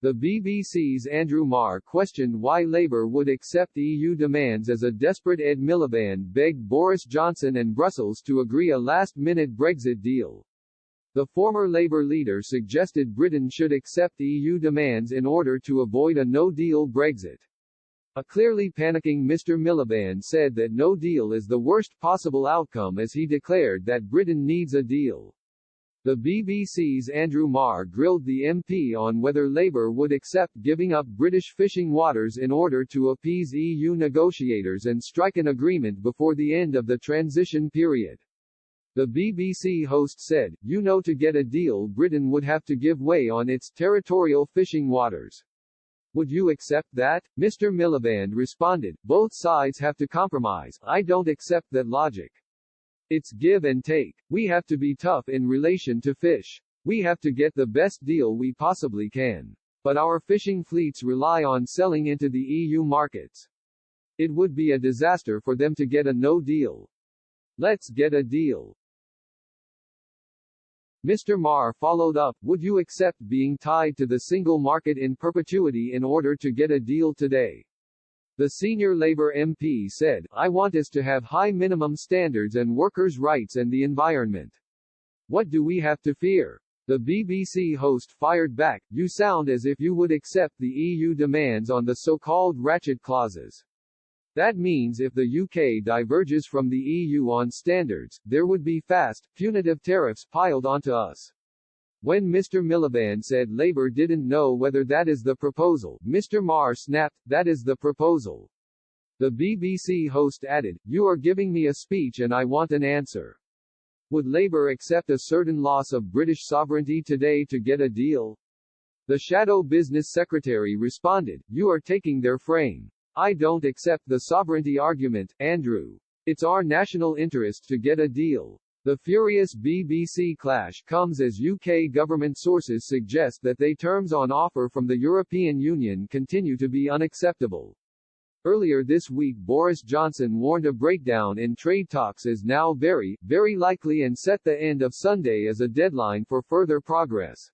The BBC's Andrew Marr questioned why Labour would accept EU demands as a desperate Ed Miliband begged Boris Johnson and Brussels to agree a last-minute Brexit deal. The former Labour leader suggested Britain should accept EU demands in order to avoid a no-deal Brexit. A clearly panicking Mr. Miliband said that no deal is the worst possible outcome as he declared that Britain needs a deal. The BBC's Andrew Marr grilled the MP on whether Labour would accept giving up British fishing waters in order to appease EU negotiators and strike an agreement before the end of the transition period. The BBC host said, "You know, to get a deal Britain would have to give way on its territorial fishing waters. Would you accept that?" Mr. Miliband responded, "Both sides have to compromise. I don't accept that logic. It's give and take. We have to be tough in relation to fish. We have to get the best deal we possibly can. But our fishing fleets rely on selling into the EU markets. It would be a disaster for them to get a no deal. Let's get a deal." Mr. Marr followed up, "Would you accept being tied to the single market in perpetuity in order to get a deal today?" The senior Labour MP said, "I want us to have high minimum standards and workers' rights and the environment. What do we have to fear?" The BBC host fired back, "You sound as if you would accept the EU demands on the so-called ratchet clauses. That means if the UK diverges from the EU on standards, there would be fast, punitive tariffs piled onto us." When Mr. Miliband said Labour didn't know whether that is the proposal, Mr. Marr snapped, "That is the proposal." The BBC host added, "You are giving me a speech and I want an answer. Would Labour accept a certain loss of British sovereignty today to get a deal?" The shadow business secretary responded, "You are taking their frame. I don't accept the sovereignty argument, Andrew. It's our national interest to get a deal." The furious BBC clash comes as UK government sources suggest that the terms on offer from the European Union continue to be unacceptable. Earlier this week Boris Johnson warned a breakdown in trade talks is now very, very likely and set the end of Sunday as a deadline for further progress.